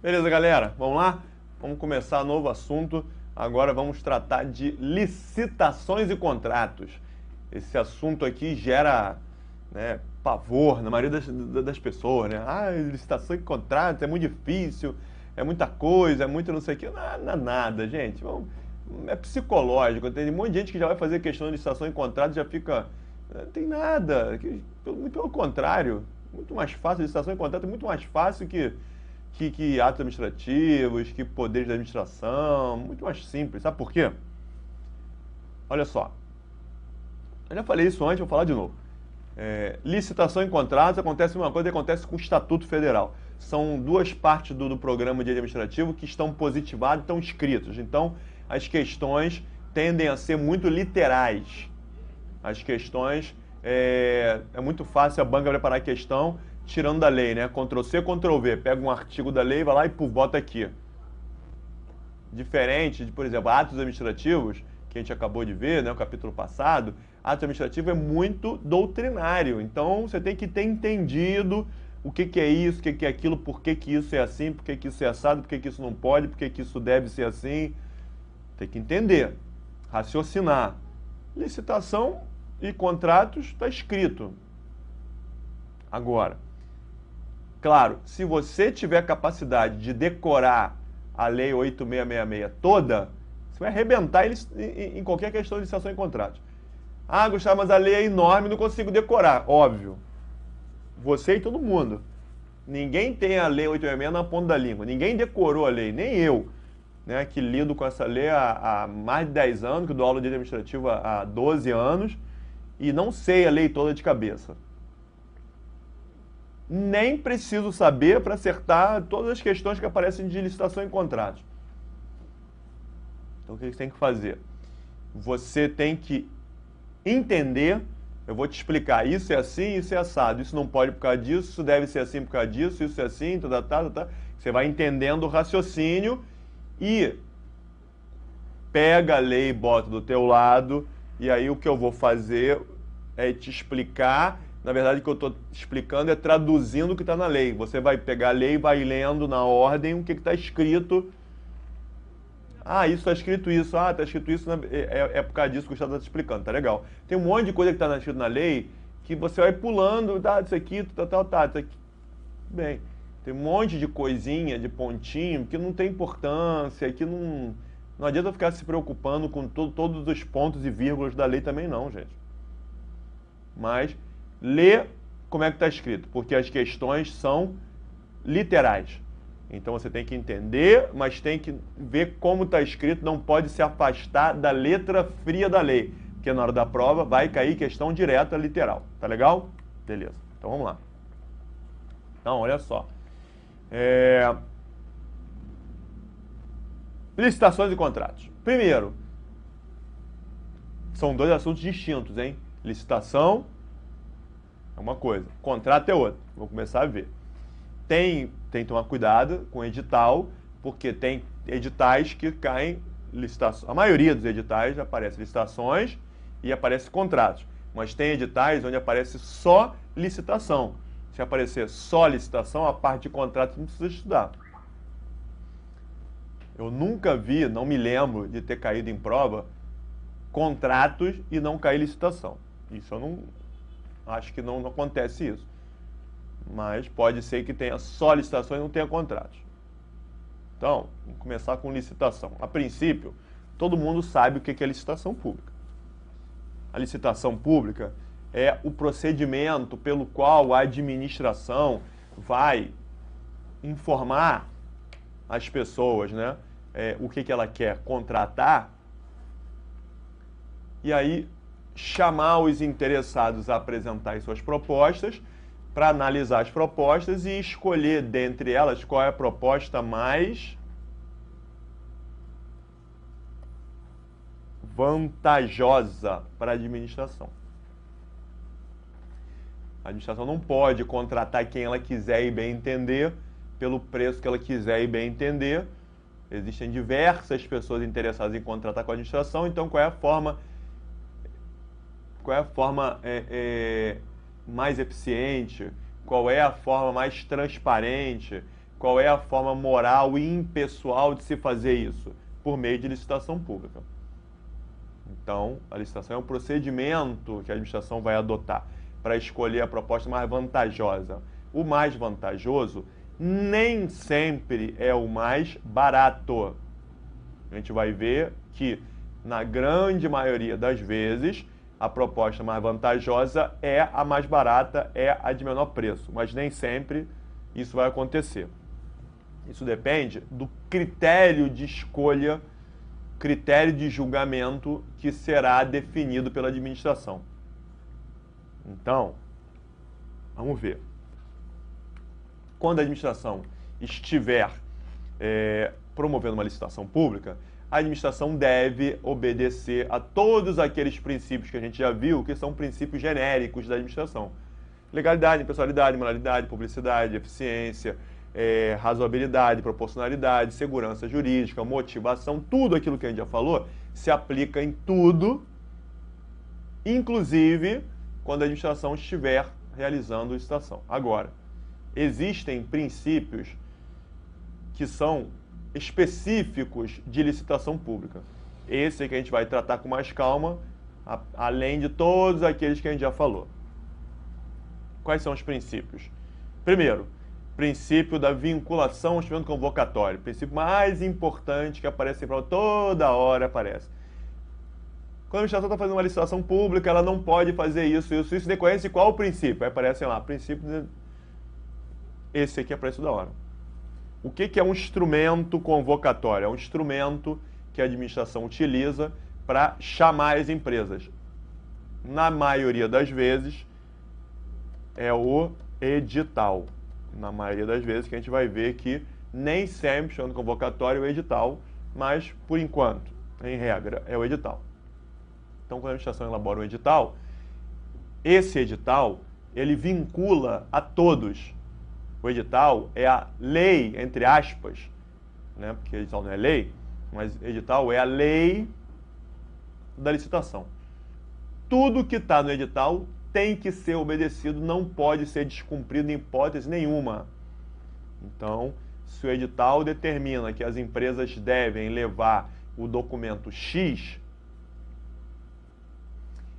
Beleza, galera? Vamos lá? Vamos começar novo assunto. Agora vamos tratar de licitações e contratos. Esse assunto aqui gera, né, pavor na maioria das pessoas, né? Ah, licitação e contratos é muito difícil, é muita coisa, é muito não sei o quê. Não, nada, gente. É psicológico. Tem um monte de gente que já vai fazer questão de licitação e contrato e já fica. Não tem nada. Muito pelo contrário. Muito mais fácil. Licitação e contrato é muito mais fácil que atos administrativos, que poderes da administração, muito mais simples. Sabe por quê? Olha só, eu já falei isso antes, vou falar de novo. Licitação em contratos acontece uma coisa que acontece com o Estatuto Federal. São duas partes do programa de administrativo que estão positivadas, estão escritos. Então, as questões tendem a ser muito literais. As questões, é muito fácil a banca preparar a questão tirando da lei, né? Ctrl+C, Ctrl+V. Pega um artigo da lei, vai lá e bota aqui. Diferente de, por exemplo, atos administrativos, que a gente acabou de ver, né, no capítulo passado, ato administrativo é muito doutrinário. Então, você tem que ter entendido o que é isso, o que é aquilo, por que isso é assim, por que isso é assado, por que isso não pode, por que isso deve ser assim. Tem que entender, raciocinar. Licitação e contratos está escrito. Agora, claro, se você tiver capacidade de decorar a Lei 8666 toda, você vai arrebentar em qualquer questão de licitação e contratos. Ah, Gustavo, mas a lei é enorme, não consigo decorar. Óbvio. Você e todo mundo. Ninguém tem a Lei 8666 na ponta da língua. Ninguém decorou a lei, nem eu, né, que lido com essa lei há mais de 10 anos, que dou aula de administrativo há 12 anos, e não sei a lei toda de cabeça. Nem preciso saber para acertar todas as questões que aparecem de licitação e contratos. Então, o que você tem que fazer? Você tem que entender, eu vou te explicar, isso é assim, isso é assado, isso não pode por causa disso, isso deve ser assim por causa disso, isso é assim, tá. Você vai entendendo o raciocínio e pega a lei e bota do teu lado, e aí o que eu vou fazer é te explicar. Na verdade, o que eu estou explicando é traduzindo o que está na lei. Você vai pegar a lei e vai lendo na ordem o que está escrito. Ah, isso está escrito isso. Ah, está escrito isso. É por causa disso que o Estado está te explicando. Tá legal. Tem um monte de coisa que está escrito na lei que você vai pulando. Tá, isso aqui, tá, isso aqui. Bem, tem um monte de coisinha, de pontinho, que não tem importância, que não adianta ficar se preocupando com todos os pontos e vírgulas da lei também não, gente. Mas lê como é que está escrito, porque as questões são literais. Então você tem que entender, mas tem que ver como está escrito, não pode se afastar da letra fria da lei, porque na hora da prova vai cair questão direta literal. Tá legal? Beleza. Então vamos lá. Então, olha só. Licitações e contratos. Primeiro, são dois assuntos distintos, hein? Licitação é uma coisa, contrato é outra. Vou começar a ver. Tem que tomar cuidado com edital, porque tem editais que caem licitações. A maioria dos editais aparece licitações e aparece contratos. Mas tem editais onde aparece só licitação. Se aparecer só licitação, a parte de contrato não precisa estudar. Eu nunca vi, não me lembro de ter caído em prova contratos e não cair licitação. Isso eu não acho que não acontece isso. Mas pode ser que tenha só licitação e não tenha contratos. Então, vamos começar com licitação. A princípio, todo mundo sabe o que é licitação pública. A licitação pública é o procedimento pelo qual a administração vai informar as pessoas, né, o que ela quer contratar, e aí chamar os interessados a apresentar as suas propostas, para analisar as propostas e escolher dentre elas qual é a proposta mais vantajosa para a administração. A administração não pode contratar quem ela quiser e bem entender, pelo preço que ela quiser e bem entender. Existem diversas pessoas interessadas em contratar com a administração, então qual é a forma mais eficiente, qual é a forma mais transparente, Qual é a forma moral e impessoal de se fazer isso? Por meio de licitação pública. Então, a licitação é um procedimento que a administração vai adotar para escolher a proposta mais vantajosa. O mais vantajoso nem sempre é o mais barato. A gente vai ver que, na grande maioria das vezes, a proposta mais vantajosa é a mais barata, é a de menor preço. Mas nem sempre isso vai acontecer. Isso depende do critério de escolha, critério de julgamento que será definido pela administração. Então, vamos ver. Quando a administração estiver promovendo uma licitação pública, a administração deve obedecer a todos aqueles princípios que a gente já viu, que são princípios genéricos da administração. Legalidade, impessoalidade, moralidade, publicidade, eficiência, razoabilidade, proporcionalidade, segurança jurídica, motivação, tudo aquilo que a gente já falou, se aplica em tudo, inclusive quando a administração estiver realizando licitação. Agora, existem princípios que são específicos de licitação pública. Esse é que a gente vai tratar com mais calma, além de todos aqueles que a gente já falou. Quais são os princípios? Primeiro, princípio da vinculação ao instrumento convocatório. Princípio mais importante que aparece em prova, toda hora aparece. Quando a administração está fazendo uma licitação pública, ela não pode fazer isso decorrência de qual princípio? Aí aparece lá, princípio esse aqui aparece toda hora. O que é um instrumento convocatório? É um instrumento que a administração utiliza para chamar as empresas. Na maioria das vezes, é o edital. Na maioria das vezes que a gente vai ver que nem sempre chamando convocatório é o edital, mas por enquanto, em regra, é o edital. Então, quando a administração elabora um edital, esse edital, ele vincula a todos. O edital é a lei, entre aspas, né? Porque edital não é lei, mas edital é a lei da licitação. Tudo que está no edital tem que ser obedecido, não pode ser descumprido em hipótese nenhuma. Então, se o edital determina que as empresas devem levar o documento X,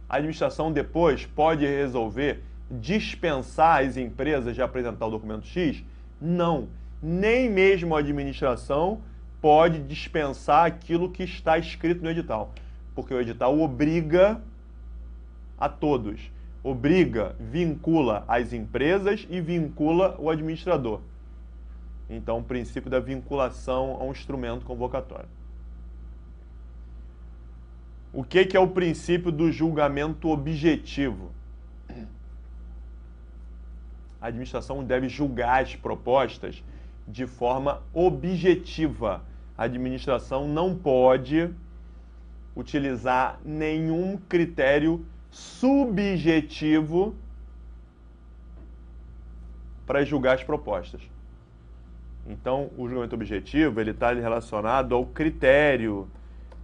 a administração depois pode resolver dispensar as empresas de apresentar o documento X? Não. Nem mesmo a administração pode dispensar aquilo que está escrito no edital. Porque o edital obriga a todos. Obriga, vincula as empresas e vincula o administrador. Então, o princípio da vinculação a um instrumento convocatório. O que é o princípio do julgamento objetivo? A administração deve julgar as propostas de forma objetiva. A administração não pode utilizar nenhum critério subjetivo para julgar as propostas. Então, o julgamento objetivo ele está relacionado ao critério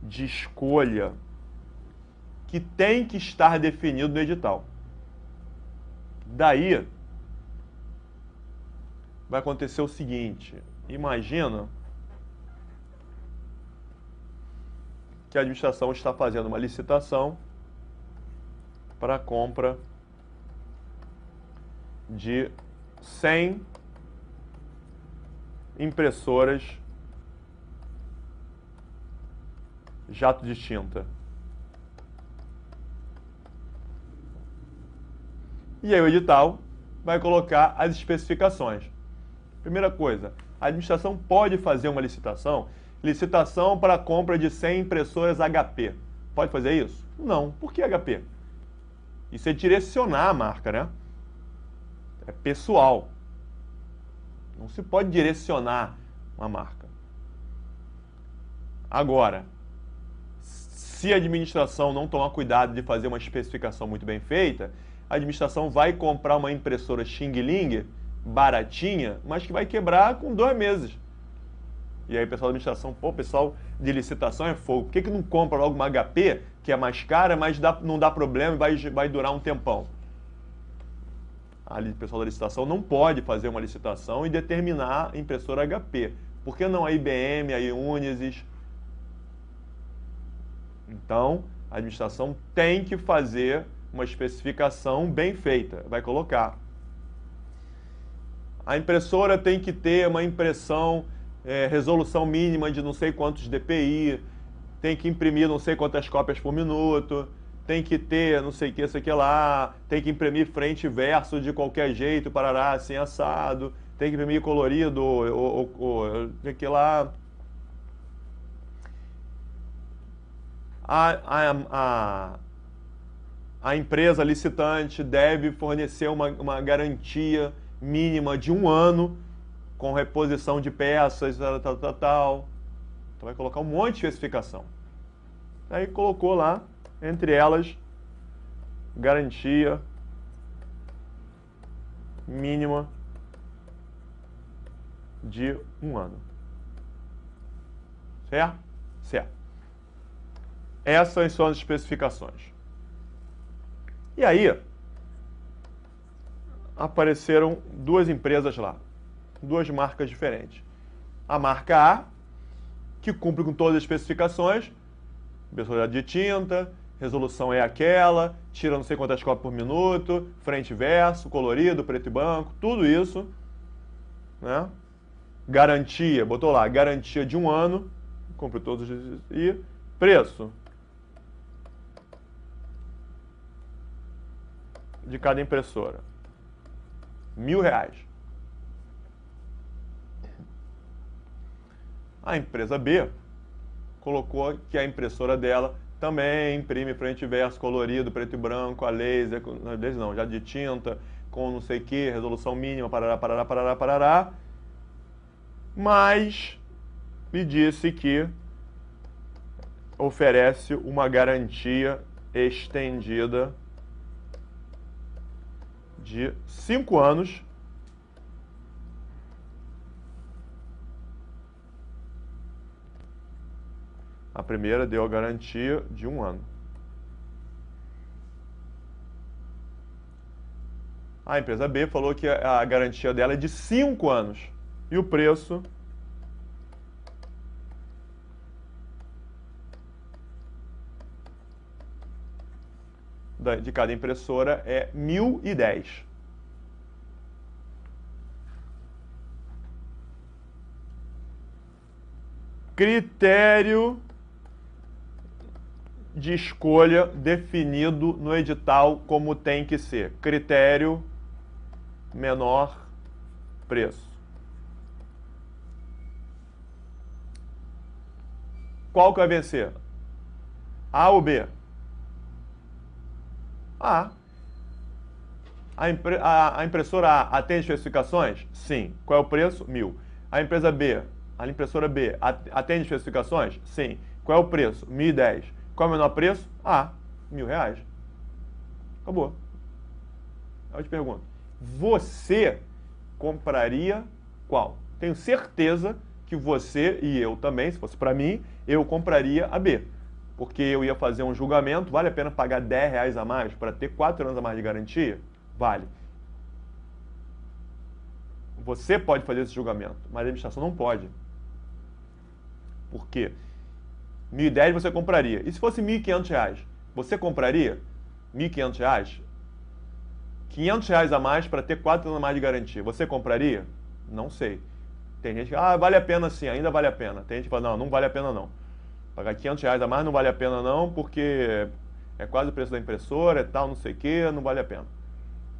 de escolha que tem que estar definido no edital. Daí, vai acontecer o seguinte, imagina que a administração está fazendo uma licitação para a compra de 100 impressoras jato de tinta. E aí o edital vai colocar as especificações. Primeira coisa, a administração pode fazer uma licitação para a compra de 100 impressoras HP. Pode fazer isso? Não. Por que HP? Isso é direcionar a marca, né? É pessoal. Não se pode direcionar uma marca. Agora, se a administração não tomar cuidado de fazer uma especificação muito bem feita, a administração vai comprar uma impressora Xing Ling, baratinha, mas que vai quebrar com 2 meses. E aí o pessoal da administração, pô, o pessoal de licitação é fogo. Por que não compra logo uma HP, que é mais cara, mas não dá problema e vai durar um tempão? o pessoal da licitação não pode fazer uma licitação e determinar impressora HP. Por que não a IBM, a Unisys? Então, a administração tem que fazer uma especificação bem feita. Vai colocar. A impressora tem que ter uma impressão, resolução mínima de não sei quantos dpi, tem que imprimir não sei quantas cópias por minuto, tem que ter não sei o que, isso aqui lá, tem que imprimir frente e verso de qualquer jeito, parará, assim, assado, tem que imprimir colorido, tem que lá. A empresa licitante deve fornecer uma garantia mínima de 1 ano com reposição de peças, tal. Então vai colocar um monte de especificação. Aí colocou lá, entre elas, garantia mínima de 1 ano. Certo? Certo. Essas são as especificações. E aí, apareceram 2 empresas lá, 2 marcas diferentes. A marca A, que cumpre com todas as especificações, impressora de tinta, resolução é aquela, tira não sei quantas cópias por minuto, frente e verso, colorido, preto e branco, tudo isso, né? Garantia, botou lá, garantia de 1 ano, cumpre todos os... E preço de cada impressora, R$1.000. A empresa B colocou que a impressora dela também imprime frente e verso colorido, preto e branco, a laser, não, já de tinta, com não sei o que, resolução mínima, parará, mas me disse que oferece uma garantia estendida de 5 anos a primeira deu a garantia de 1 ano. A empresa B falou que a garantia dela é de 5 anos. E o preço de cada impressora é R$1.010. Critério de escolha definido no edital como tem que ser. Critério menor preço. Qual que vai vencer? A ou B? A. A impressora A atende especificações? Sim. Qual é o preço? 1.000. A empresa B, a impressora B, atende especificações? Sim. Qual é o preço? 1.010. Qual é o menor preço? A. R$1.000. Acabou. Aí eu te pergunto, você compraria qual? Tenho certeza que você e eu também, se fosse para mim, eu compraria a B. Porque eu ia fazer um julgamento, vale a pena pagar R$10 a mais para ter 4 anos a mais de garantia? Vale. Você pode fazer esse julgamento, mas a administração não pode. Por quê? 1.010 você compraria. E se fosse R$1.500? Você compraria R$1.500? R$500 a mais para ter 4 anos a mais de garantia. Você compraria? Não sei. Tem gente que, vale a pena sim, ainda vale a pena. Tem gente que fala, não vale a pena não. Pagar R$500 a mais não vale a pena não, porque é quase o preço da impressora, é tal, não sei o que, não vale a pena.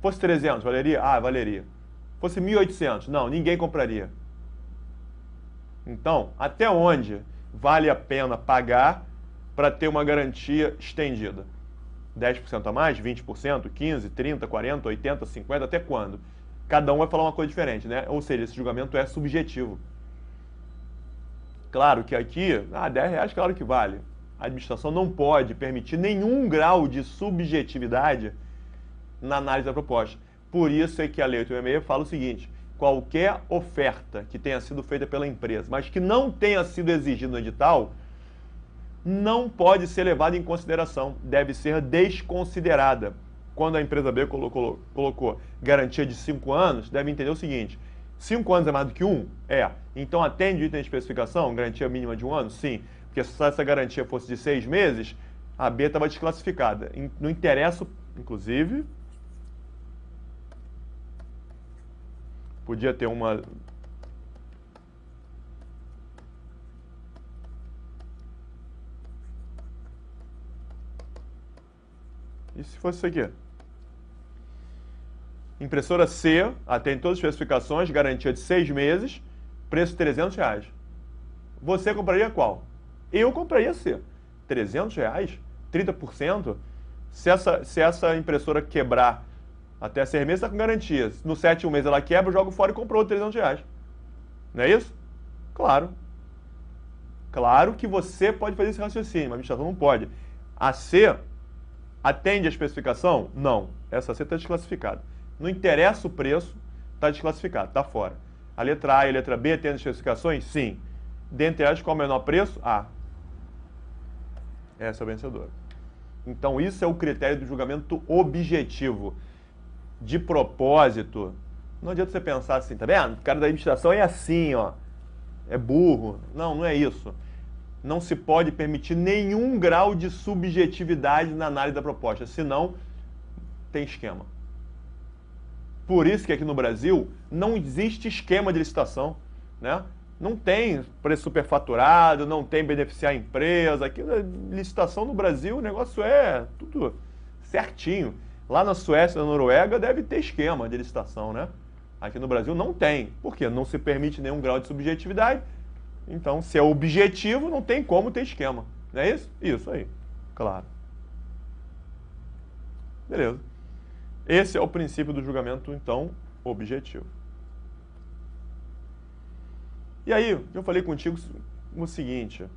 Fosse 300, valeria? Valeria. Fosse 1.800, não, ninguém compraria. Então, até onde vale a pena pagar para ter uma garantia estendida? 10% a mais, 20%, 15%, 30%, 40%, 80%, 50%, até quando? Cada um vai falar uma coisa diferente, né? Ou seja, esse julgamento é subjetivo. Claro que aqui, R$10, claro que vale. A administração não pode permitir nenhum grau de subjetividade na análise da proposta. Por isso é que a Lei 866 fala o seguinte: qualquer oferta que tenha sido feita pela empresa, mas que não tenha sido exigida no edital, não pode ser levada em consideração, deve ser desconsiderada. quando a empresa B colocou garantia de 5 anos, deve entender o seguinte: 5 anos é mais do que 1? É. Então atende o item de especificação, garantia mínima de 1 ano? Sim. Porque se essa garantia fosse de 6 meses, a B estava desclassificada. Não interessa, inclusive, podia ter uma... E se fosse isso aqui? Impressora C, atende todas as especificações, garantia de 6 meses, preço de R$300. Você compraria qual? Eu compraria C. R$300? 30%? Se essa impressora quebrar até 6 meses, está com garantia. No 7º mês ela quebra, joga fora e comprou R$300. Não é isso? Claro. Claro que você pode fazer esse raciocínio, mas a administração não pode. A C atende a especificação? Não. Essa C está desclassificada. Não interessa o preço, está desclassificado, está fora. A letra A e a letra B atendem as especificações? Sim. Dentre elas, qual é o menor preço? A. Essa é a vencedora. Então, isso é o critério do julgamento objetivo. De propósito, não adianta você pensar assim, tá vendo? O cara da administração é assim, ó. É burro. Não, não é isso. Não se pode permitir nenhum grau de subjetividade na análise da proposta, senão tem esquema. Por isso que aqui no Brasil não existe esquema de licitação, né? Não tem preço superfaturado, não tem beneficiar a empresa. Aqui na licitação no Brasil o negócio é tudo certinho. Lá na Suécia, na Noruega, deve ter esquema de licitação, né? Aqui no Brasil não tem. Por quê? Não se permite nenhum grau de subjetividade. Então, se é objetivo, não tem como ter esquema. Não é isso? Isso aí. Claro. Beleza. Esse é o princípio do julgamento, então, objetivo. E aí, eu falei contigo o seguinte: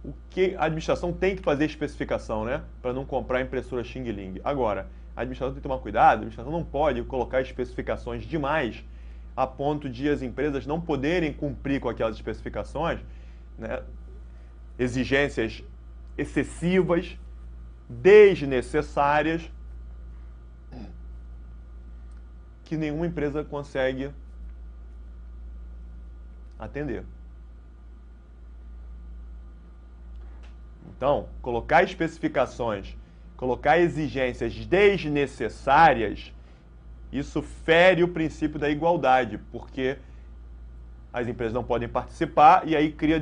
o que a administração tem que fazer especificação, né? Para não comprar impressora Xing Ling. Agora, a administração tem que tomar cuidado, a administração não pode colocar especificações demais a ponto de as empresas não poderem cumprir com aquelas especificações, né? Exigências excessivas, desnecessárias, que nenhuma empresa consegue atender. Então, colocar especificações, colocar exigências desnecessárias, isso fere o princípio da igualdade, porque as empresas não podem participar e aí cria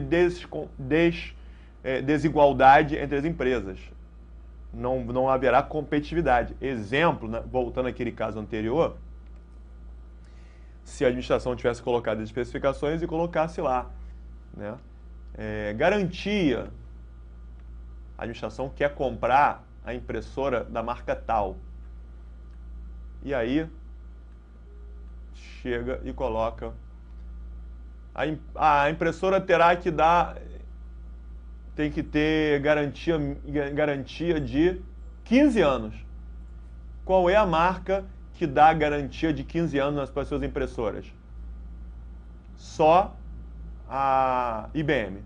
desigualdade entre as empresas. Não haverá competitividade. Exemplo, né, voltando àquele caso anterior, se a administração tivesse colocado as especificações e colocasse lá, né, garantia, a administração quer comprar a impressora da marca tal. E aí chega e coloca a impressora tem que ter garantia de 15 anos. Qual é a marca que dá garantia de 15 anos para as suas impressoras? Só a IBM,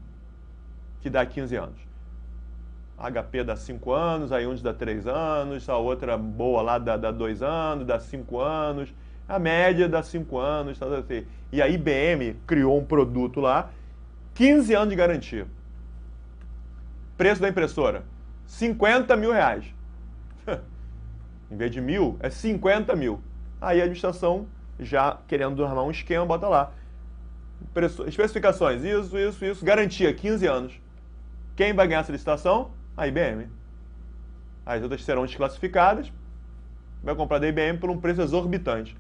que dá 15 anos. A HP dá 5 anos, a Hyundai dá 3 anos, a outra boa lá dá 2 anos, dá 5 anos, a média dá 5 anos, tá assim. E a IBM criou um produto lá, 15 anos de garantia. Preço da impressora, 50 mil reais. Em vez de 1.000, é 50 mil. Aí a administração, já querendo armar um esquema, bota lá. Especificações, isso, garantia, 15 anos. Quem vai ganhar essa licitação? A IBM. As outras serão desclassificadas, vai comprar da IBM por um preço exorbitante.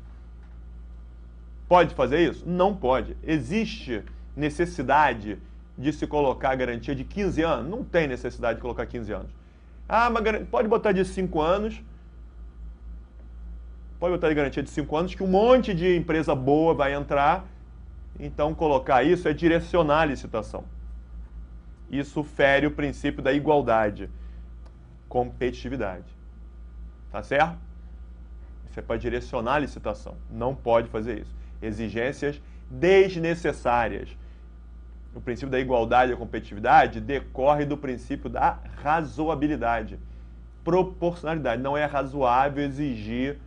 Pode fazer isso? Não pode. Existe necessidade de se colocar a garantia de 15 anos? Não tem necessidade de colocar 15 anos. Ah, mas pode botar de 5 anos. Pode botar de garantia de 5 anos, que um monte de empresa boa vai entrar. Então, colocar isso é direcionar a licitação. Isso fere o princípio da igualdade, competitividade. Tá certo? Isso é para direcionar a licitação. Não pode fazer isso. Exigências desnecessárias. O princípio da igualdade e da competitividade decorre do princípio da razoabilidade. proporcionalidade. Não é razoável exigir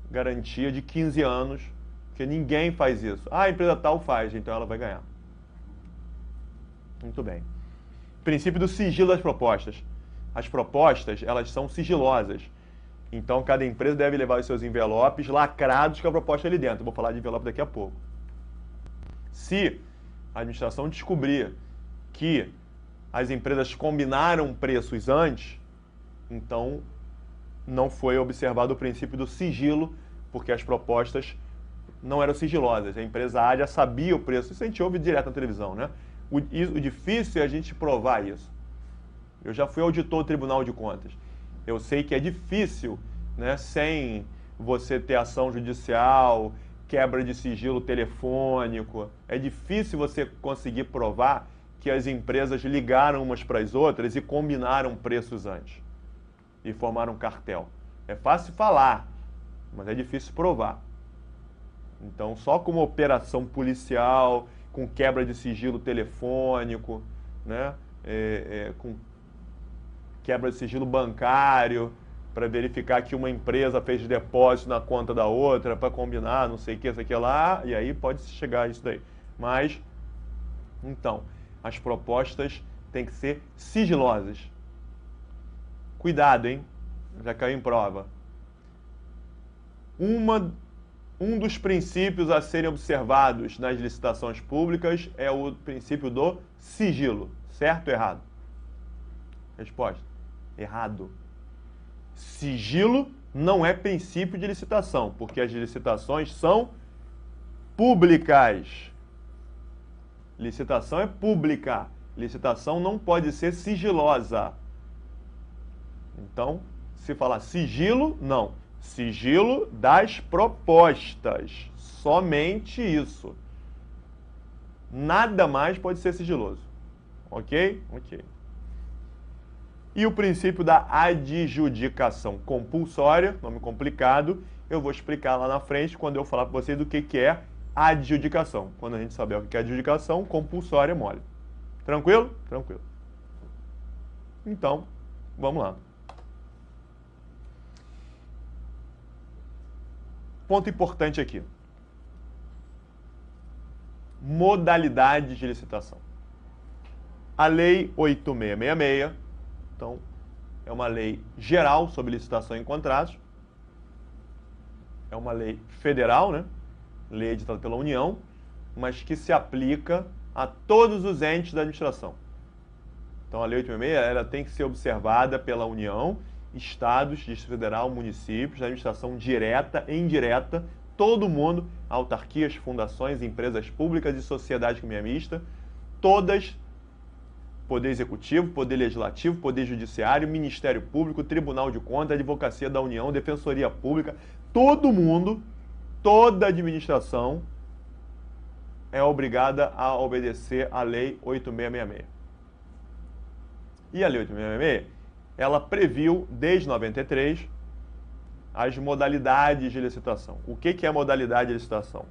garantia de 15 anos, porque ninguém faz isso. Ah, a empresa tal faz, então ela vai ganhar. Muito bem. Princípio do sigilo das propostas. As propostas, elas são sigilosas. Então, cada empresa deve levar os seus envelopes lacrados com a proposta ali dentro. Eu vou falar de envelope daqui a pouco. Se a administração descobrir que as empresas combinaram preços antes, então não foi observado o princípio do sigilo, porque as propostas não eram sigilosas. A empresa A já sabia o preço. Isso a gente ouve direto na televisão, né? O difícil é a gente provar isso. Eu já fui auditor do Tribunal de Contas. Eu sei que é difícil, né, sem você ter ação judicial, quebra de sigilo telefônico. É difícil você conseguir provar que as empresas ligaram umas para as outras e combinaram preços antes. E formaram um cartel. É fácil falar, mas é difícil provar. Então, só com uma operação policial, com quebra de sigilo telefônico, né, com quebra de sigilo bancário, para verificar que uma empresa fez depósito na conta da outra, para combinar, não sei o que, isso aqui lá, e aí pode chegar a isso daí. Mas, então, as propostas têm que ser sigilosas. Cuidado, hein? Já caiu em prova. Um dos princípios a serem observados nas licitações públicas é o princípio do sigilo. Certo ou errado? Resposta: errado. Sigilo não é princípio de licitação, porque as licitações são públicas. Licitação é pública. Licitação não pode ser sigilosa. Então, se falar sigilo, não. Sigilo das propostas. Somente isso. Nada mais pode ser sigiloso. Ok? Ok. E o princípio da adjudicação compulsória, nome complicado, eu vou explicar lá na frente quando eu falar para vocês do que é adjudicação. Quando a gente saber o que é adjudicação, compulsória é mole. Tranquilo? Tranquilo. Então, vamos lá. Ponto importante aqui. Modalidades de licitação. A Lei 8666, então, é uma lei geral sobre licitação em contratos. É uma lei federal, né? Lei editada pela União, mas que se aplica a todos os entes da administração. Então, a Lei 8666 ela tem que ser observada pela União, estados, Distrito Federal, municípios, administração direta e indireta, todo mundo, autarquias, fundações, empresas públicas e sociedade economia mista, todas, Poder Executivo, Poder Legislativo, Poder Judiciário, Ministério Público, Tribunal de Contas, Advocacia da União, Defensoria Pública, todo mundo, toda administração é obrigada a obedecer à Lei 8666. E a Lei 8666, ela previu, desde 93, as modalidades de licitação. O que é modalidade de licitação?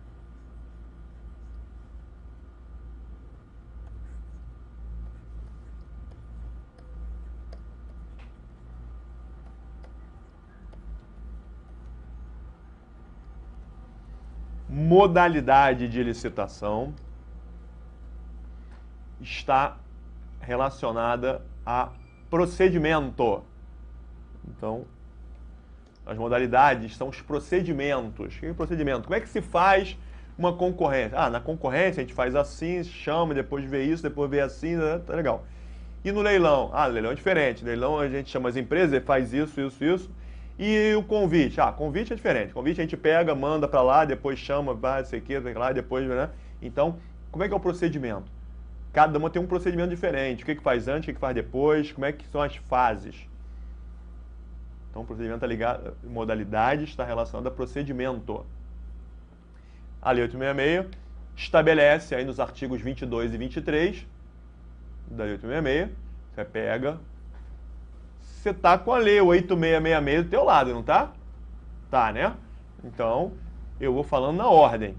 Modalidade de licitação está relacionada a procedimento. Então, as modalidades são os procedimentos. O que é procedimento? Como é que se faz uma concorrência? Ah, na concorrência a gente faz assim, chama, depois vê isso, depois vê assim, tá legal. E no leilão? Ah, leilão é diferente. Leilão a gente chama as empresas, faz isso, isso, isso. E o convite? Ah, convite é diferente. Convite a gente pega, manda para lá, depois chama, vai, sei que, lá, depois, né? Então, como é que é o procedimento? Cada uma tem um procedimento diferente. O que faz antes, o que faz depois, como é que são as fases. Então, o procedimento está ligado, modalidade está relacionada a procedimento. A Lei 866 estabelece aí nos artigos 22 e 23 da Lei 866, você pega, você está com a Lei 8666 do teu lado, não tá? Tá, né? Então, eu vou falando na ordem.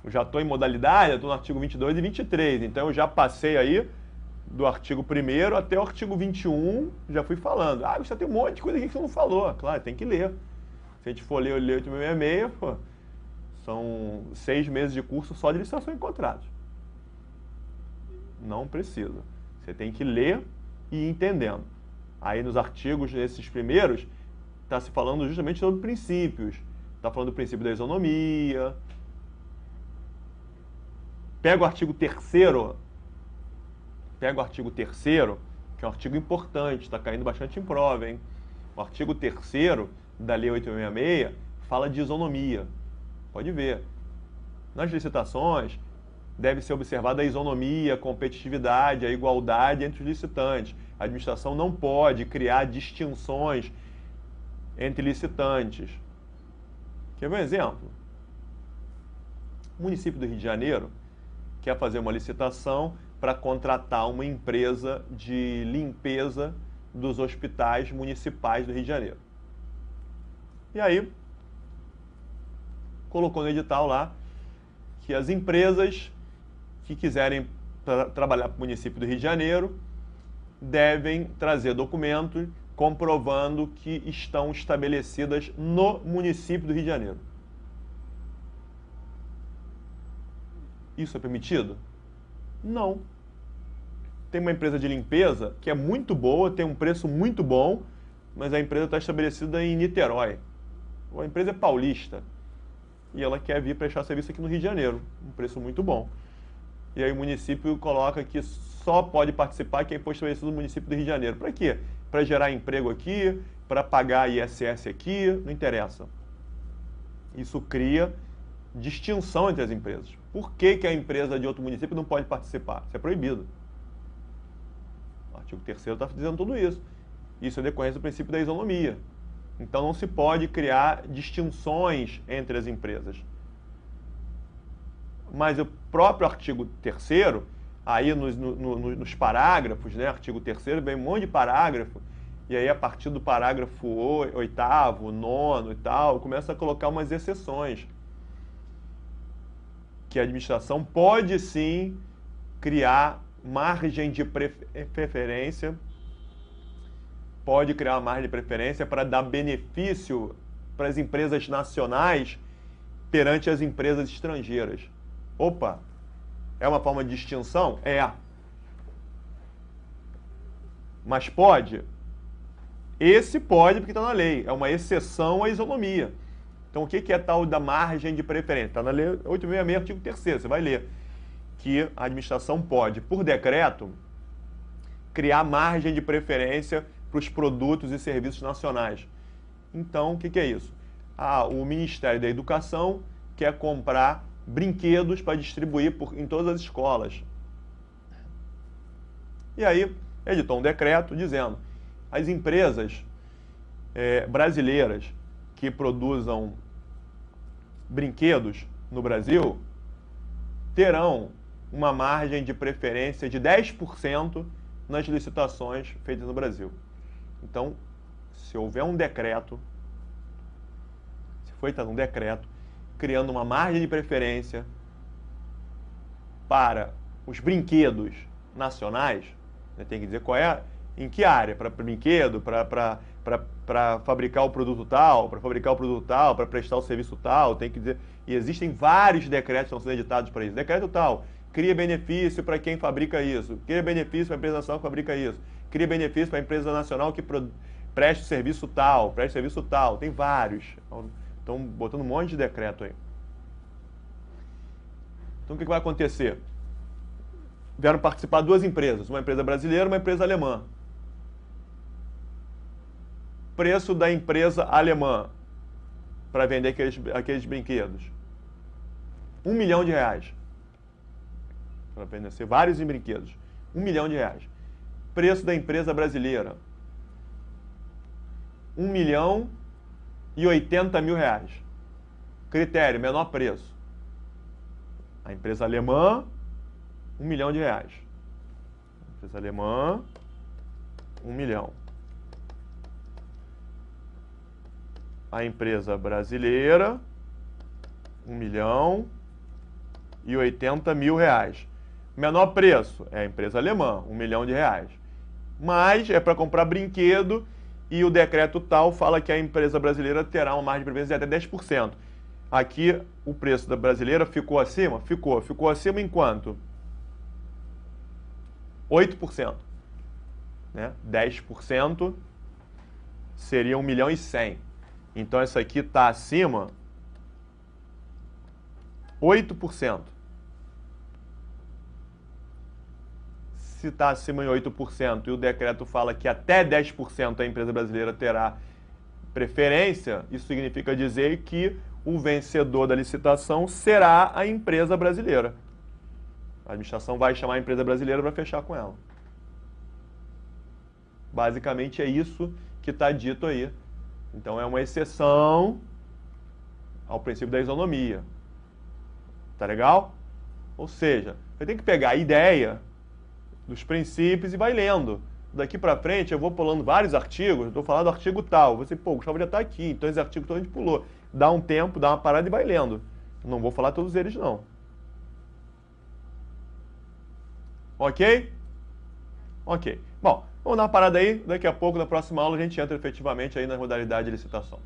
Eu já estou em modalidade, eu estou no artigo 22 e 23, então eu já passei aí do artigo 1º até o artigo 21, já fui falando. Ah, você tem um monte de coisa aqui que você não falou. Claro, tem que ler. Se a gente for ler o 8666, pô, são 6 meses de curso só de licitação em contratos. Não precisa. Você tem que ler e ir entendendo. Aí nos artigos, nesses primeiros, está se falando justamente sobre princípios. Está falando do princípio da isonomia. Pega o artigo 3º. Pega o artigo 3º, que é um artigo importante, está caindo bastante em prova, hein? O artigo 3º da Lei 8666 fala de isonomia. Pode ver. Nas licitações, deve ser observada a isonomia, a competitividade, a igualdade entre os licitantes. A administração não pode criar distinções entre licitantes. Quer ver um exemplo? O município do Rio de Janeiro quer fazer uma licitação para contratar uma empresa de limpeza dos hospitais municipais do Rio de Janeiro. E aí, colocou no edital lá que as empresas que quiserem trabalhar para o município do Rio de Janeiro devem trazer documentos comprovando que estão estabelecidas no município do Rio de Janeiro. Isso é permitido? Não. Tem uma empresa de limpeza que é muito boa, tem um preço muito bom, mas a empresa está estabelecida em Niterói. A empresa é paulista e ela quer vir prestar serviço aqui no Rio de Janeiro, um preço muito bom. E aí o município coloca que só pode participar quem for estabelecido no município do Rio de Janeiro. Para quê? Para gerar emprego aqui, para pagar ISS aqui, não interessa. Isso cria distinção entre as empresas. Por que que a empresa de outro município não pode participar? Isso é proibido. O artigo 3º está dizendo tudo isso. Isso é decorrência do princípio da isonomia. Então não se pode criar distinções entre as empresas. Mas o próprio artigo 3º, aí nos parágrafos, né, artigo 3º, vem um monte de parágrafo, e aí a partir do parágrafo 8º, 9º e tal, começa a colocar umas exceções. Que a administração pode sim criar margem de preferência, pode criar uma margem de preferência para dar benefício para as empresas nacionais perante as empresas estrangeiras. Opa, é uma forma de distinção? É. Mas pode? Esse pode porque está na lei, é uma exceção à isonomia. Então o que é tal da margem de preferência? Está na lei 866, artigo 3º, você vai ler. Que a administração pode, por decreto, criar margem de preferência para os produtos e serviços nacionais. Então, o que é isso? O Ministério da Educação quer comprar brinquedos para distribuir em todas as escolas. E aí, editou um decreto dizendo as empresas brasileiras que produzam brinquedos no Brasil terão uma margem de preferência de 10% nas licitações feitas no Brasil. Então, se houver um decreto, se for editado um decreto, criando uma margem de preferência para os brinquedos nacionais, né, tem que dizer qual é, em que área, para brinquedo, para fabricar o produto tal, para prestar o serviço tal, tem que dizer. E existem vários decretos que estão sendo editados para isso. Decreto tal, cria benefício para quem fabrica isso, cria benefício para a empresa nacional que fabrica isso, cria benefício para a empresa nacional que preste serviço tal, tem vários. Estão botando um monte de decreto aí. Então o que vai acontecer? Vieram participar duas empresas, uma empresa brasileira e uma empresa alemã. Preço da empresa alemã para vender aqueles brinquedos. R$1 milhão. Para vender vários brinquedos. R$1 milhão. Preço da empresa brasileira. R$1.080.000. Critério, menor preço. A empresa alemã, R$1 milhão. A empresa alemã, R$1 milhão. A empresa brasileira, R$1.080.000. Menor preço é a empresa alemã, R$ 1 milhão. Mas é para comprar brinquedo e o decreto tal fala que a empresa brasileira terá uma margem de preferência de até 10%. Aqui o preço da brasileira ficou acima? Ficou. Ficou acima em quanto? 8%. Né? 10% seria 1 milhão e 100. Então essa aqui está acima 8%. Se está acima em 8% e o decreto fala que até 10% a empresa brasileira terá preferência, isso significa dizer que o vencedor da licitação será a empresa brasileira. A administração vai chamar a empresa brasileira para fechar com ela. Basicamente é isso que está dito aí. Então é uma exceção ao princípio da isonomia. Tá legal? Ou seja, você tem que pegar a ideia dos princípios e vai lendo. Daqui para frente eu vou pulando vários artigos, estou falando do artigo tal. Você, pô, o Gustavo já está aqui, então esse artigo todo a gente pulou. Dá um tempo, dá uma parada e vai lendo. Não vou falar todos eles, não. Ok? Ok. Bom, vamos dar uma parada aí. Daqui a pouco, na próxima aula, a gente entra efetivamente aí na modalidade de licitação.